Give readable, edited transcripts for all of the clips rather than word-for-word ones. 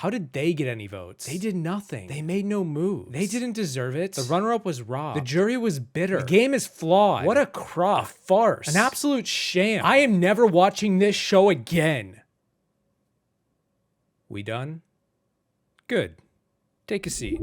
How did they get any votes? They did nothing. They made no moves. They didn't deserve it. The runner-up was robbed. The jury was bitter. The game is flawed. What a crop. A farce. An absolute sham. I am never watching this show again. We done? Good. Take a seat.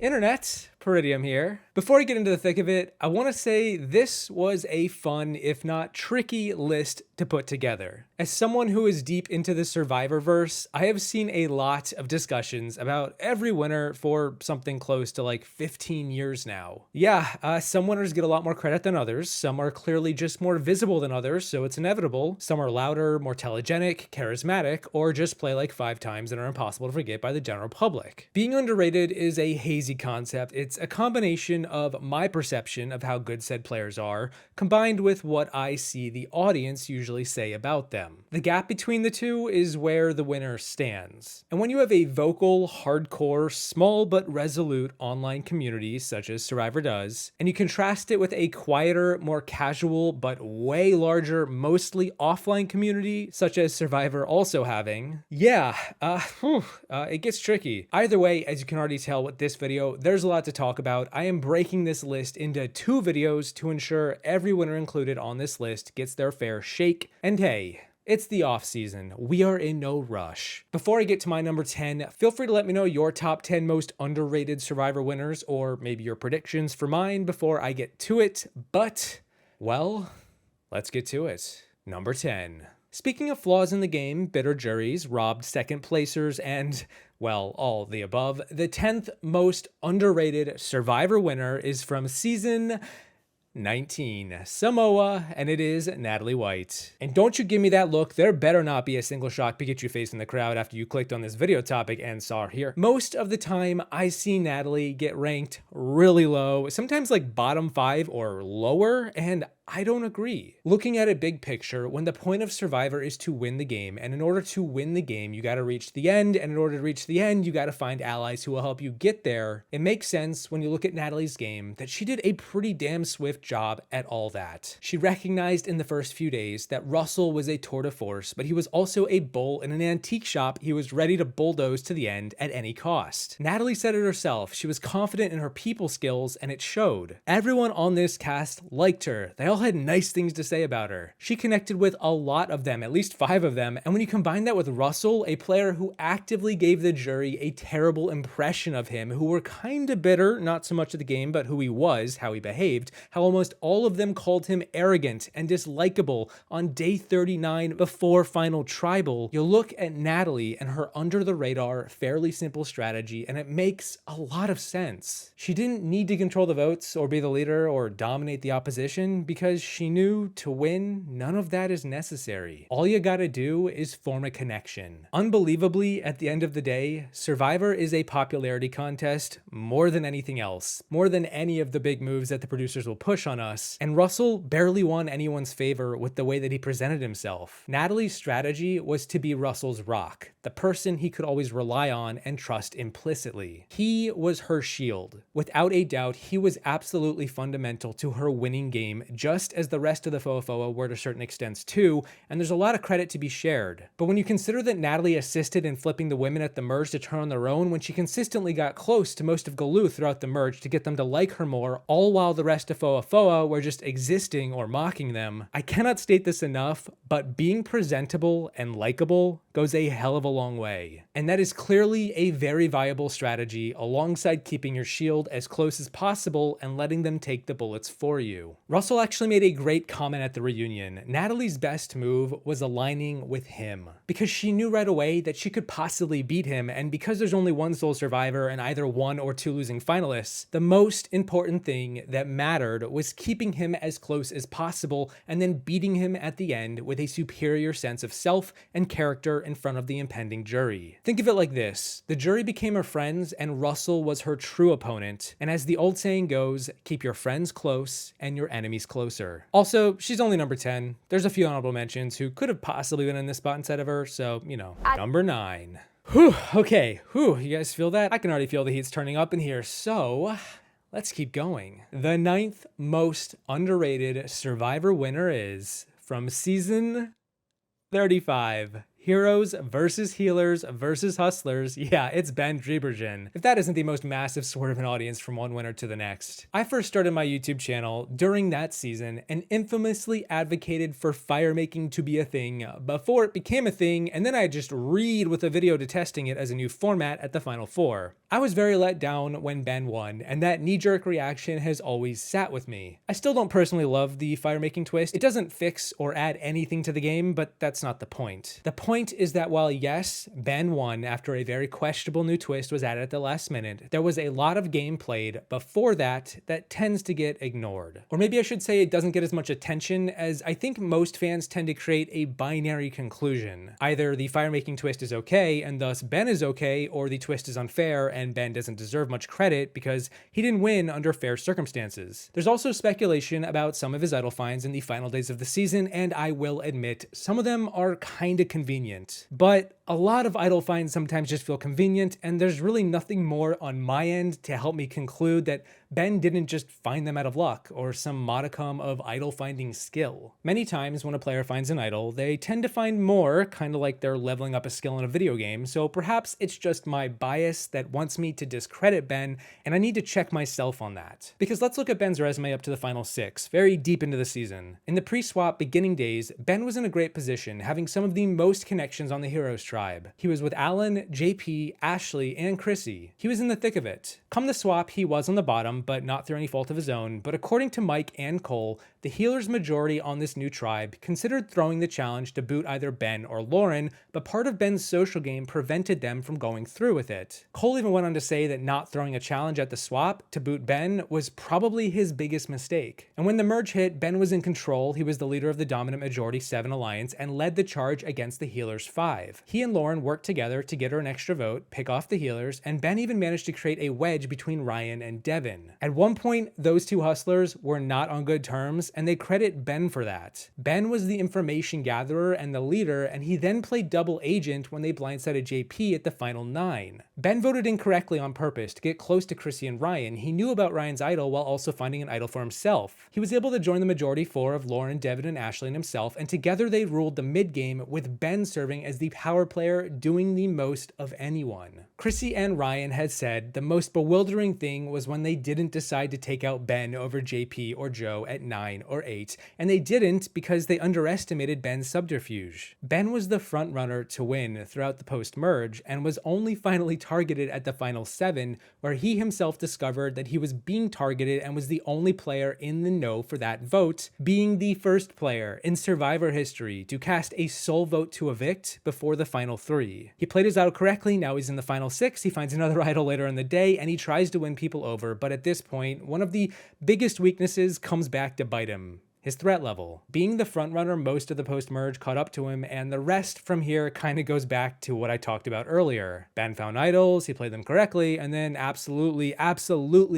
Internet, Peridiam here. Before I get into the thick of it, I want to say this was a fun, if not tricky, list to put together. As someone who is deep into the Survivorverse, I have seen a lot of discussions about every winner for something close to like 15 years now. Yeah, some winners get a lot more credit than others. Some are clearly just more visible than others, so it's inevitable. Some are louder, more telegenic, charismatic, or just play like 5 times and are impossible to forget by the general public. Being underrated is a hazy concept. It's a combination of my perception of how good said players are, combined with what I see the audience usually say about them. The gap between the two is where the winner stands. And when you have a vocal, hardcore, small but resolute online community such as Survivor does, and you contrast it with a quieter, more casual, but way larger, mostly offline community such as Survivor also having, it gets tricky. Either way, as you can already tell with this video, there's a lot to talk about. I am breaking this list into 2 videos to ensure every winner included on this list gets their fair shake. And hey, it's the off season. We are in no rush. Before I get to my number 10, feel free to let me know your top 10 most underrated Survivor winners, or maybe your predictions for mine before I get to it. But, well, let's get to it. Number 10. Speaking of flaws in the game, bitter juries, robbed second placers, and, well, all the above, the 10th most underrated Survivor winner is from season 19, Samoa, and it is Natalie White. And don't you give me that look, there better not be a single shocked Pikachu face in the crowd after you clicked on this video topic and saw her here. Most of the time, I see Natalie get ranked really low, sometimes like bottom 5 or lower, and I don't agree. Looking at a big picture, when the point of Survivor is to win the game, and in order to win the game, you gotta reach the end, and in order to reach the end, you gotta find allies who will help you get there. It makes sense when you look at Natalie's game that she did a pretty damn swift job at all that. She recognized in the first few days that Russell was a tour de force, but he was also a bull in an antique shop he was ready to bulldoze to the end at any cost. Natalie said it herself, she was confident in her people skills, and it showed. Everyone on this cast liked her. They all had nice things to say about her. She connected with a lot of them, at least 5 of them, and when you combine that with Russell, a player who actively gave the jury a terrible impression of him, who were kinda bitter, not so much of the game, but who he was, how he behaved, how almost all of them called him arrogant and dislikable on day 39 before Final Tribal, you'll look at Natalie and her under-the-radar, fairly simple strategy, and it makes a lot of sense. She didn't need to control the votes or be the leader or dominate the opposition because she knew to win, none of that is necessary. All you gotta do is form a connection. Unbelievably, at the end of the day, Survivor is a popularity contest more than anything else, more than any of the big moves that the producers will push on us, and Russell barely won anyone's favor with the way that he presented himself. Natalie's strategy was to be Russell's rock, the person he could always rely on and trust implicitly. He was her shield. Without a doubt, he was absolutely fundamental to her winning game, just as the rest of the FOA were to certain extents too, and there's a lot of credit to be shared. But when you consider that Natalie assisted in flipping the women at the merge to turn on their own when she consistently got close to most of Galoo throughout the merge to get them to like her more, all while the rest of FOA were just existing or mocking them, I cannot state this enough, but being presentable and likable goes a hell of a long way. And that is clearly a very viable strategy alongside keeping your shield as close as possible and letting them take the bullets for you. Russell actually made a great comment at the reunion. Natalie's best move was aligning with him because she knew right away that she could possibly beat him, and because there's only one sole survivor and either 1 or 2 losing finalists, the most important thing that mattered was keeping him as close as possible and then beating him at the end with a superior sense of self and character in front of the impending jury. Think of it like this: the jury became her friends and Russell was her true opponent, and as the old saying goes, keep your friends close and your enemies closer. Also, she's only number 10. There's a few honorable mentions who could have possibly been in this spot instead of her, so, you know. Number 9. Whew, okay, you guys feel that? I can already feel the heat's turning up in here, so let's keep going. The 9th most underrated Survivor winner is, from season 35, Heroes versus healers versus hustlers. Yeah, it's Ben Dreibergen. If that isn't the most massive swerve in audience from one winner to the next. I first started my YouTube channel during that season and infamously advocated for fire making to be a thing before it became a thing, and then I just read with a video detesting it as a new format at the Final Four. I was very let down when Ben won, and that knee-jerk reaction has always sat with me. I still don't personally love the fire making twist. It doesn't fix or add anything to the game, but that's not the point. The point is that while yes, Ben won after a very questionable new twist was added at the last minute, there was a lot of game played before that tends to get ignored. Or maybe I should say it doesn't get as much attention, as I think most fans tend to create a binary conclusion. Either the fire making twist is okay and thus Ben is okay, or the twist is unfair and Ben doesn't deserve much credit because he didn't win under fair circumstances. There's also speculation about some of his idol finds in the final days of the season, and I will admit some of them are kinda convenient. But a lot of idol finds sometimes just feel convenient, and there's really nothing more on my end to help me conclude that Ben didn't just find them out of luck or some modicum of idol finding skill. Many times when a player finds an idol, they tend to find more, kind of like they're leveling up a skill in a video game, so perhaps it's just my bias that wants me to discredit Ben, and I need to check myself on that. Because let's look at Ben's resume up to the final 6, very deep into the season. In the pre-swap beginning days, Ben was in a great position, having some of the most connections on the Heroes tribe. He was with Alan, JP, Ashley, and Chrissy. He was in the thick of it. Come the swap, he was on the bottom, but not through any fault of his own. But according to Mike and Cole, the healers' majority on this new tribe considered throwing the challenge to boot either Ben or Lauren, but part of Ben's social game prevented them from going through with it. Cole even went on to say that not throwing a challenge at the swap to boot Ben was probably his biggest mistake. And when the merge hit, Ben was in control. He was the leader of the dominant majority 7 alliance and led the charge against the healers 5. He and Lauren worked together to get her an extra vote, pick off the healers, and Ben even managed to create a wedge between Ryan and Devin. At one point, those two hustlers were not on good terms, and they credit Ben for that. Ben was the information gatherer and the leader, and he then played double agent when they blindsided JP at the final 9. Ben voted incorrectly on purpose to get close to Chrissy and Ryan. He knew about Ryan's idol while also finding an idol for himself. He was able to join the majority 4 of Lauren, Devin, and Ashley and himself, and together they ruled the mid-game, with Ben serving as the power player, doing the most of anyone. Chrissy and Ryan had said the most bewildering thing was when they didn't decide to take out Ben over JP or Joe at 9 or 8, and they didn't because they underestimated Ben's subterfuge. Ben was the front runner to win throughout the post-merge and was only finally targeted at the final 7, where he himself discovered that he was being targeted and was the only player in the know for that vote, being the first player in Survivor history to cast a sole vote to evict before the final 3. He played his idol correctly, now he's in the final 6, he finds another idol later in the day, and he tries to win people over, but at this point, one of the biggest weaknesses comes back to bite him. His threat level. Being the frontrunner, most of the post-merge caught up to him, and the rest from here kind of goes back to what I talked about earlier. Ben found idols, he played them correctly, and then absolutely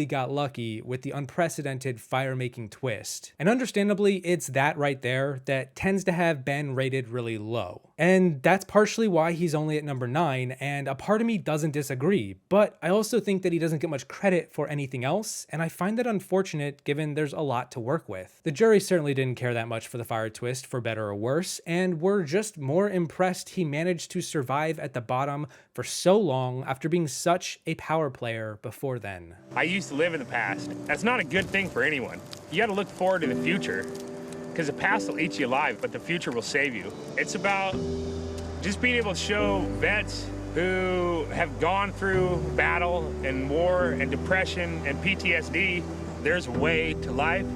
got lucky with the unprecedented fire-making twist. And understandably, it's that right there that tends to have Ben rated really low. And that's partially why he's only at number 9, and a part of me doesn't disagree, but I also think that he doesn't get much credit for anything else, and I find that unfortunate given there's a lot to work with. The jury certainly didn't care that much for the fire twist, for better or worse, and were just more impressed he managed to survive at the bottom for so long after being such a power player before then. I used to live in the past. That's not a good thing for anyone. You gotta look forward to the future, because the past will eat you alive, but the future will save you. It's about just being able to show vets who have gone through battle and war and depression and PTSD, there's a way to life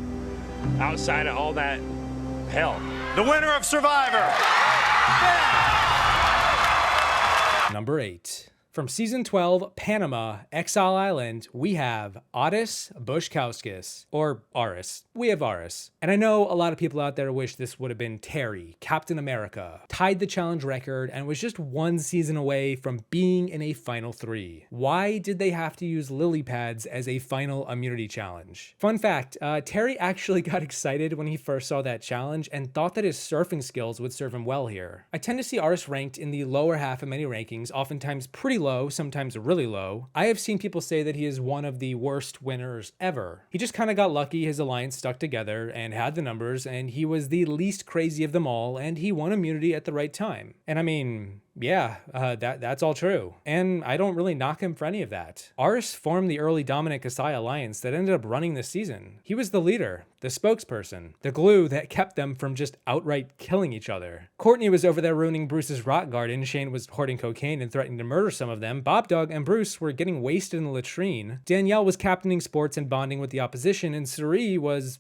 outside of all that hell. The winner of Survivor. Number 8. From Season 12, Panama, Exile Island, we have Artis Bushkowskis. Or Artis. We have Artis. And I know a lot of people out there wish this would have been Terry, Captain America, tied the challenge record, and was just 1 season away from being in a Final 3. Why did they have to use lily pads as a final immunity challenge? Fun fact, Terry actually got excited when he first saw that challenge and thought that his surfing skills would serve him well here. I tend to see Artis ranked in the lower half of many rankings, oftentimes pretty low, sometimes really low, I have seen people say that he is one of the worst winners ever. He just kind of got lucky, his alliance stuck together and had the numbers, and he was the least crazy of them all, and he won immunity at the right time. And I mean, yeah, that's all true. And I don't really knock him for any of that. Artis formed the early Dominic Kasai alliance that ended up running this season. He was the leader, the spokesperson, the glue that kept them from just outright killing each other. Courtney was over there ruining Bruce's rock garden, Shane was hoarding cocaine and threatening to murder some of them, Bob Dog and Bruce were getting wasted in the latrine, Danielle was captaining sports and bonding with the opposition, and Cirie was,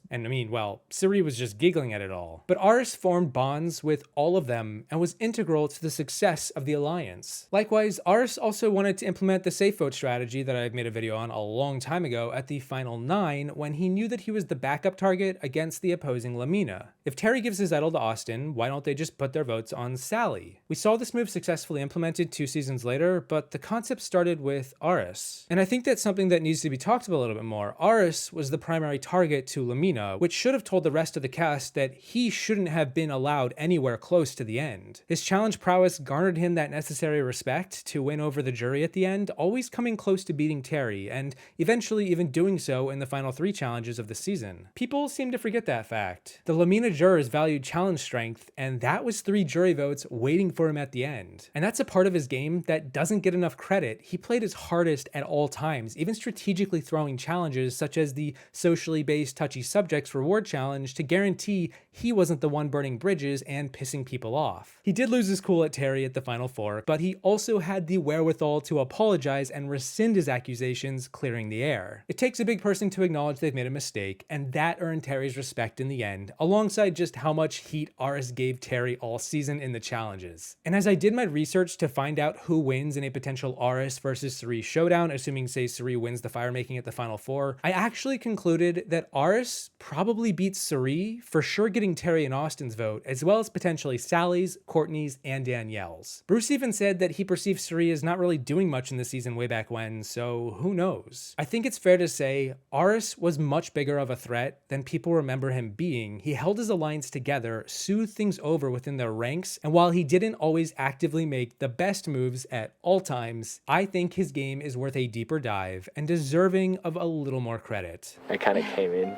Cirie was just giggling at it all. But Artis formed bonds with all of them and was integral to the success of the alliance. Likewise, Artis also wanted to implement the safe vote strategy that I've made a video on a long time ago at the final 9 when he knew that he was the backup target against the opposing Lamina. If Terry gives his idol to Austin, why don't they just put their votes on Sally? We saw this move successfully implemented 2 seasons later, but the concept started with Artis. And I think that's something that needs to be talked about a little bit more. Artis was the primary target to Lamina, which should have told the rest of the cast that he shouldn't have been allowed anywhere close to the end. His challenge prowess garnered him that necessary respect to win over the jury at the end, always coming close to beating Terry, and eventually even doing so in the final 3 challenges of the season. People seem to forget that fact. The Lamina jurors valued challenge strength, and that was 3 jury votes waiting for him at the end. And that's a part of his game that doesn't get enough credit. He played his hardest at all times, even strategically throwing challenges such as the socially based touchy subjects reward challenge to guarantee he wasn't the one burning bridges and pissing people off. He did lose his cool at Terry at the final 4, but he also had the wherewithal to apologize and rescind his accusations, clearing the air. It takes a big person to acknowledge they've made a mistake, and that earned Terry's respect in the end, alongside just how much heat Artis gave Terry all season in the challenges. And as I did my research to find out who wins in a potential Artis versus Cirie showdown, assuming say Cirie wins the fire making at the final 4, I actually concluded that Artis probably beats Cirie, for sure getting Terry and Austin's vote, as well as potentially Sally's, Courtney's, and Danielle's. Bruce even said that he perceived Cirie as not really doing much in the season way back when, so who knows? I think it's fair to say Artis was much bigger of a threat than people remember him being. He held his alliance together, soothed things over within their ranks, and while he didn't always actively make the best moves at all times, I think his game is worth a deeper dive and deserving of a little more credit. I kind of came in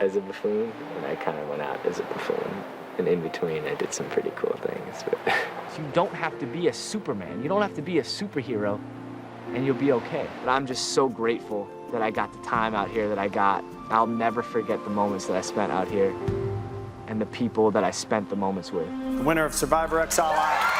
as a buffoon, and I kind of went out as a buffoon. And in between, I did some pretty cool things. But you don't have to be a Superman. You don't have to be a superhero, and you'll be okay. But I'm just so grateful that I got the time out here that I got. I'll never forget the moments that I spent out here and the people that I spent the moments with. The winner of Survivor XL Live.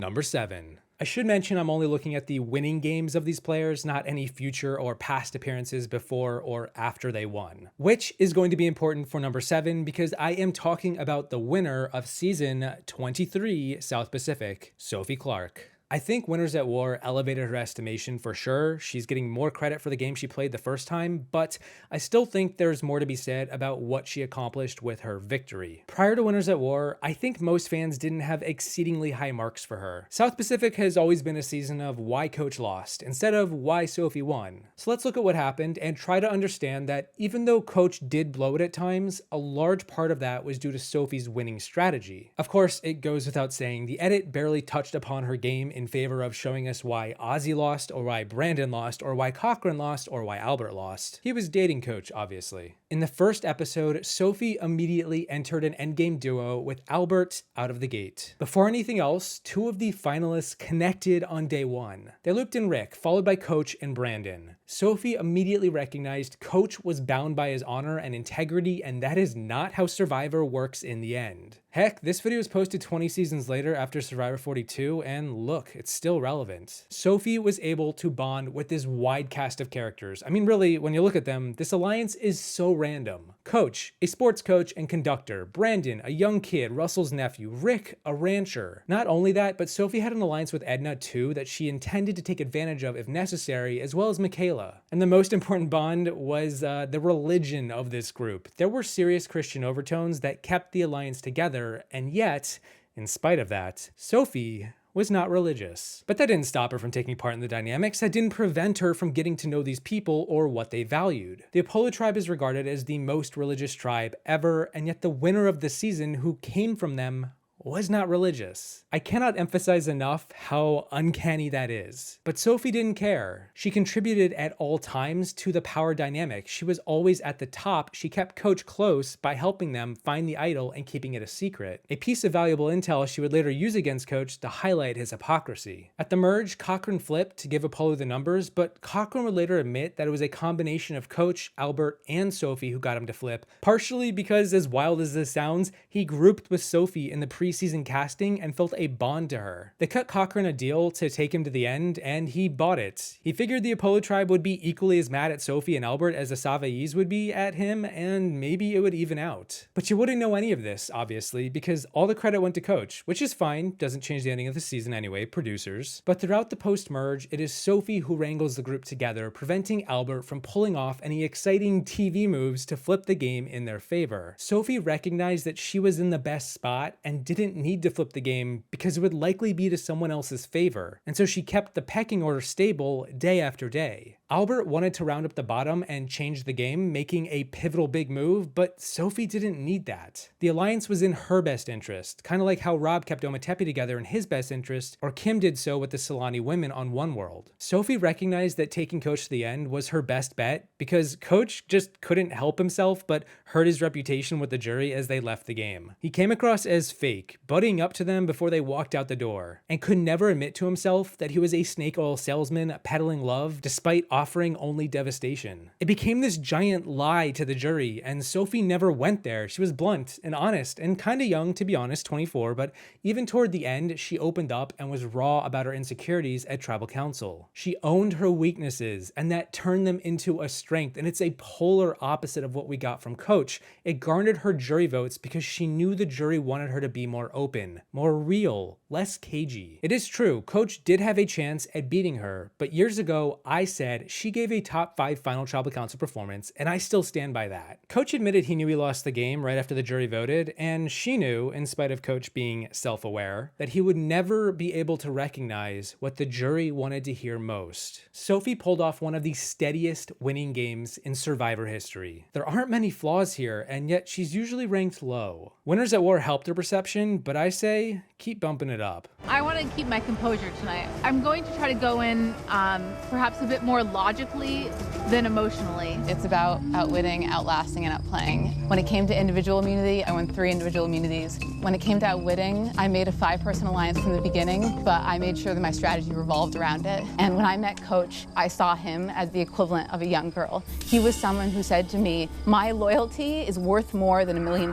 Number 7. I should mention I'm only looking at the winning games of these players, not any future or past appearances before or after they won. Which is going to be important for number 7 because I am talking about the winner of season 23 South Pacific, Sophie Clark. I think Winners at War elevated her estimation for sure. She's getting more credit for the game she played the first time, but I still think there's more to be said about what she accomplished with her victory. Prior to Winners at War, I think most fans didn't have exceedingly high marks for her. South Pacific has always been a season of why Coach lost instead of why Sophie won. So let's look at what happened and try to understand that even though Coach did blow it at times, a large part of that was due to Sophie's winning strategy. Of course, it goes without saying, the edit barely touched upon her game in favor of showing us why Ozzy lost, or why Brandon lost, or why Cochran lost, or why Albert lost. He was dating Coach, obviously. In the first episode, Sophie immediately entered an endgame duo with Albert out of the gate. Before anything else, 2 of the finalists connected on day 1. They looped in Rick, followed by Coach and Brandon. Sophie immediately recognized Coach was bound by his honor and integrity, and that is not how Survivor works in the end. Heck, this video was posted 20 seasons later after Survivor 42, and look, it's still relevant. Sophie was able to bond with this wide cast of characters. I mean, really, when you look at them, this alliance is so random. Coach, a sports coach and conductor. Brandon, a young kid, Russell's nephew. Rick, a rancher. Not only that, but Sophie had an alliance with Edna too that she intended to take advantage of if necessary, as well as Michaela. And the most important bond was the religion of this group. There were serious Christian overtones that kept the alliance together, and yet, in spite of that, Sophie was not religious. But that didn't stop her from taking part in the dynamics. That didn't prevent her from getting to know these people or what they valued. The Apollo tribe is regarded as the most religious tribe ever, and yet the winner of the season who came from them was not religious. I cannot emphasize enough how uncanny that is. But Sophie didn't care. She contributed at all times to the power dynamic. She was always at the top. She kept Coach close by helping them find the idol and keeping it a secret. A piece of valuable intel she would later use against Coach to highlight his hypocrisy. At the merge, Cochran flipped to give Apollo the numbers, but Cochran would later admit that it was a combination of Coach, Albert, and Sophie who got him to flip, partially because, as wild as this sounds, he grouped with Sophie in the preseason casting and felt a bond to her. They cut Cochran a deal to take him to the end, and he bought it. He figured the Apollo tribe would be equally as mad at Sophie and Albert as the Savaiis would be at him, and maybe it would even out. But you wouldn't know any of this, obviously, because all the credit went to Coach, which is fine, doesn't change the ending of the season anyway, producers. But throughout the post-merge, it is Sophie who wrangles the group together, preventing Albert from pulling off any exciting TV moves to flip the game in their favor. Sophie recognized that she was in the best spot and didn't need to flip the game because it would likely be to someone else's favor, and so she kept the pecking order stable day after day. Albert wanted to round up the bottom and change the game, making a pivotal big move, but Sophie didn't need that. The alliance was in her best interest, kind of like how Rob kept Ometepe together in his best interest, or Kim did so with the Solani women on One World. Sophie recognized that taking Coach to the end was her best bet because Coach just couldn't help himself but hurt his reputation with the jury as they left the game. He came across as fake, buddying up to them before they walked out the door, and could never admit to himself that he was a snake oil salesman peddling love despite offering only devastation. It became this giant lie to the jury, and Sophie never went there. She was blunt and honest and kind of young, to be honest, 24, but even toward the end, she opened up and was raw about her insecurities at tribal council. She owned her weaknesses, and that turned them into a strength, and it's a polar opposite of what we got from Coach. It garnered her jury votes because she knew the jury wanted her to be more open, more real, less cagey. It is true, Coach did have a chance at beating her, but years ago, I said she gave a top 5 final tribal council performance, and I still stand by that. Coach admitted he knew he lost the game right after the jury voted, and she knew, in spite of Coach being self-aware, that he would never be able to recognize what the jury wanted to hear most. Sophie pulled off one of the steadiest winning games in Survivor history. There aren't many flaws here, and yet she's usually ranked low. Winners at War helped her perception, but I say, keep bumping it up. I want to keep my composure tonight. I'm going to try to go in perhaps a bit more logically than emotionally. It's about outwitting, outlasting, and outplaying. When it came to individual immunity, I won 3 individual immunities. When it came to outwitting, I made a 5-person alliance from the beginning, but I made sure that my strategy revolved around it. And when I met Coach, I saw him as the equivalent of a young girl. He was someone who said to me, my loyalty is worth more than $1 million.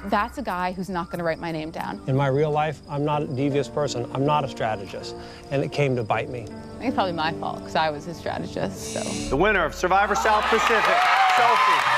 That's a guy who's not going to write my name down. In my real life, I'm not a devious person. I'm not a strategist, and it came to bite me. I think it's probably my fault because I was his strategist, so. The winner of Survivor South Pacific, Sophie.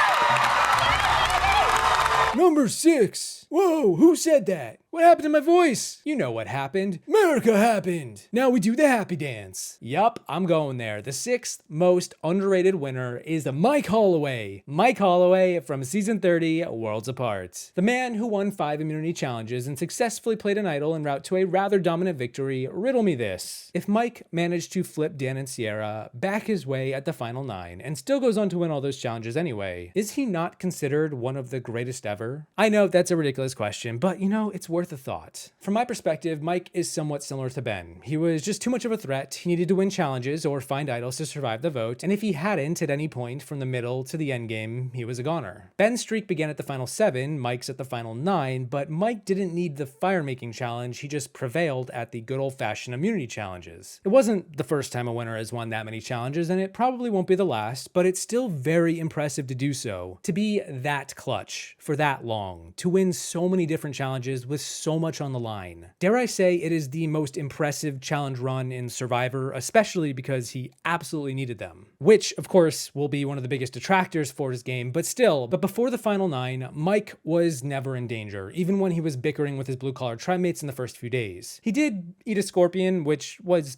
Number 6. Whoa, who said that? What happened to my voice? You know what happened. America happened. Now we do the happy dance. Yup, I'm going there. The 6th most underrated winner is Mike Holloway. Mike Holloway from season 30, Worlds Apart. The man who won 5 immunity challenges and successfully played an idol en route to a rather dominant victory. Riddle me this. If Mike managed to flip Dan and Sierra, back his way at the final 9, and still goes on to win all those challenges anyway, is he not considered one of the greatest ever? I know that's a ridiculous question, but you know, it's worth a thought. From my perspective, Mike is somewhat similar to Ben. He was just too much of a threat. He needed to win challenges or find idols to survive the vote, and if he hadn't at any point from the middle to the end game, he was a goner. Ben's streak began at the final 7, Mike's at the final 9, but Mike didn't need the fire-making challenge, he just prevailed at the good old-fashioned immunity challenges. It wasn't the first time a winner has won that many challenges, and it probably won't be the last, but it's still very impressive to do so. To be that clutch for that long, to win so many different challenges with so much on the line. Dare I say it is the most impressive challenge run in Survivor, especially because he absolutely needed them. Which, of course, will be one of the biggest detractors for his game, but still, before the final 9, Mike was never in danger, even when he was bickering with his blue-collar tribe mates in the first few days. He did eat a scorpion, which was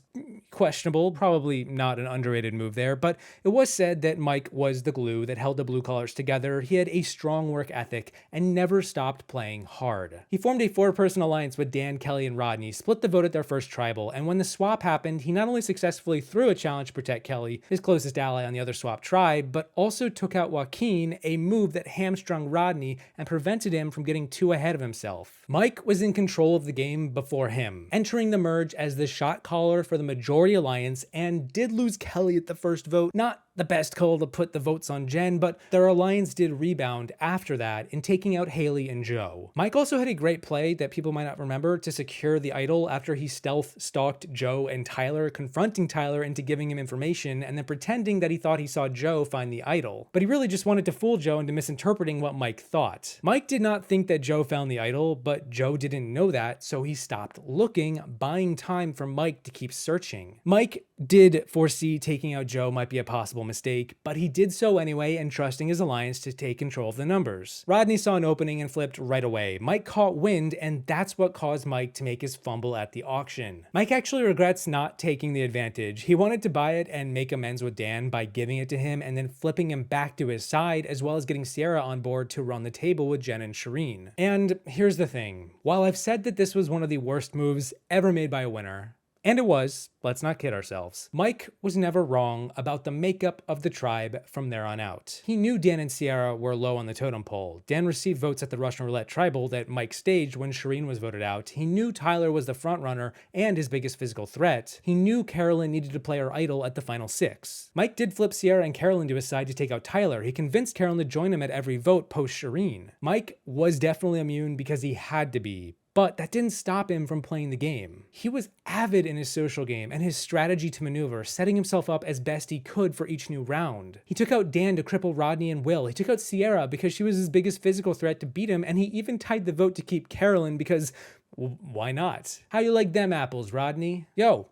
questionable, probably not an underrated move there, but it was said that Mike was the glue that held the blue collars together. He had a strong work ethic and never stopped playing hard. He formed a 4-person alliance with Dan, Kelly, and Rodney, split the vote at their first tribal, and when the swap happened, he not only successfully threw a challenge to protect Kelly, his closest ally on the other swap tribe, but also took out Joaquin, a move that hamstrung Rodney and prevented him from getting too ahead of himself. Mike was in control of the game before him, entering the merge as the shot caller for the majority alliance, and did lose Kelly at the first vote. Not the best call to put the votes on Jen, but their alliance did rebound after that in taking out Haley and Joe. Mike also had a great play that people might not remember to secure the idol after he stealth stalked Joe and Tyler, confronting Tyler into giving him information and then pretending that he thought he saw Joe find the idol. But he really just wanted to fool Joe into misinterpreting what Mike thought. Mike did not think that Joe found the idol, but Joe didn't know that, so he stopped looking, buying time for Mike to keep searching. Mike did foresee taking out Joe might be a possible mistake, but he did so anyway and trusting his alliance to take control of the numbers. Rodney saw an opening and flipped right away. Mike caught wind, and that's what caused Mike to make his fumble at the auction. Mike actually regrets not taking the advantage. He wanted to buy it and make amends with Dan by giving it to him and then flipping him back to his side, as well as getting Sierra on board to run the table with Jen and Shireen. And here's the thing. While I've said that this was one of the worst moves ever made by a winner, and it was, let's not kid ourselves, Mike was never wrong about the makeup of the tribe from there on out. He knew Dan and Sierra were low on the totem pole. Dan received votes at the Russian Roulette tribal that Mike staged when Shireen was voted out. He knew Tyler was the frontrunner and his biggest physical threat. He knew Carolyn needed to play her idol at the final 6. Mike did flip Sierra and Carolyn to his side to take out Tyler. He convinced Carolyn to join him at every vote post Shireen. Mike was definitely immune because he had to be, but that didn't stop him from playing the game. He was avid in his social game and his strategy to maneuver, setting himself up as best he could for each new round. He took out Dan to cripple Rodney and Will. He took out Sierra because she was his biggest physical threat to beat him, and he even tied the vote to keep Carolyn because, well, why not? How you like them apples, Rodney? Yo,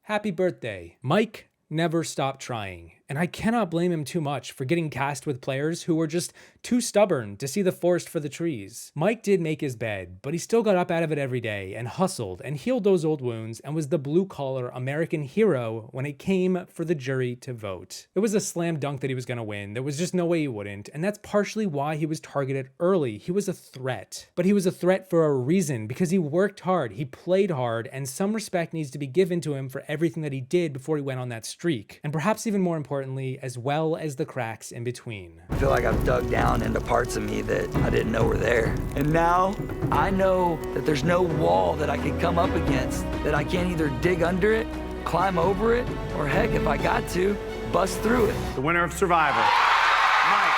happy birthday. Mike never stopped trying, and I cannot blame him too much for getting cast with players who were just too stubborn to see the forest for the trees. Mike did make his bed, but he still got up out of it every day and hustled and healed those old wounds and was the blue-collar American hero when it came for the jury to vote. It was a slam dunk that he was going to win. There was just no way he wouldn't, and that's partially why he was targeted early. He was a threat, but he was a threat for a reason, because he worked hard, he played hard, and some respect needs to be given to him for everything that he did before he went on that streak, and perhaps even more importantly, as well as the cracks in between. I feel like I've dug down into parts of me that I didn't know were there. And now I know that there's no wall that I could come up against, that I can't either dig under it, climb over it, or heck, if I got to, bust through it. The winner of Survivor, Mike.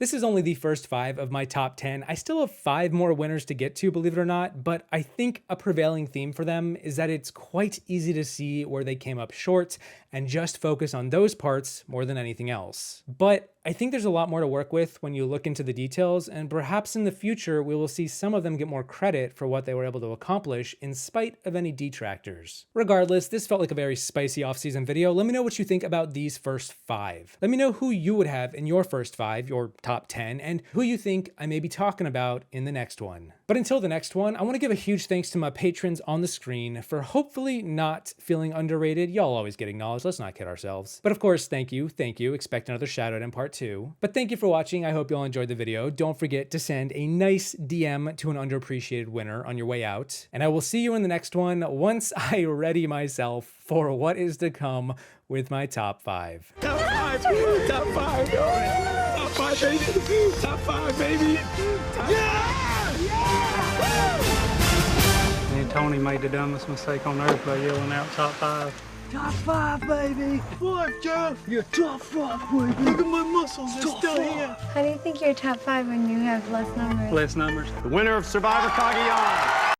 This is only the first 5 of my top 10. I still have 5 more winners to get to, believe it or not, but I think a prevailing theme for them is that it's quite easy to see where they came up short and just focus on those parts more than anything else. But I think there's a lot more to work with when you look into the details, and perhaps in the future we will see some of them get more credit for what they were able to accomplish in spite of any detractors. Regardless, this felt like a very spicy off-season video. Let me know what you think about these first 5. Let me know who you would have in your first 5, your top 10, and who you think I may be talking about in the next one. But until the next one, I want to give a huge thanks to my patrons on the screen for hopefully not feeling underrated. Y'all always get acknowledged, let's not kid ourselves. But of course, thank you. Expect another shout out in part 2. But thank you for watching. I hope you all enjoyed the video. Don't forget to send a nice DM to an underappreciated winner on your way out. And I will see you in the next one once I ready myself for what is to come with my top 5. Top 5, baby. Top 5, Top 5, baby. Top 5, baby. Me and Tony made the dumbest mistake on earth by yelling out top 5. Top 5, baby. What, Jeff? You're top 5, baby. Look at my muscles. They're still here. How do you think you're top 5 when you have less numbers? Less numbers. The winner of Survivor Cagayan.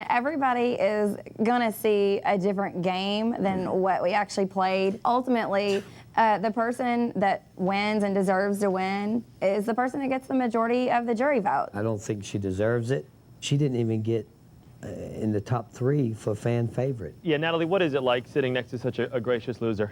Everybody is gonna see a different game than what we actually played. Ultimately, the person that wins and deserves to win is the person that gets the majority of the jury vote. I don't think she deserves it. She didn't even get in the top 3 for fan favorite. Yeah, Natalie, what is it like sitting next to such a gracious loser?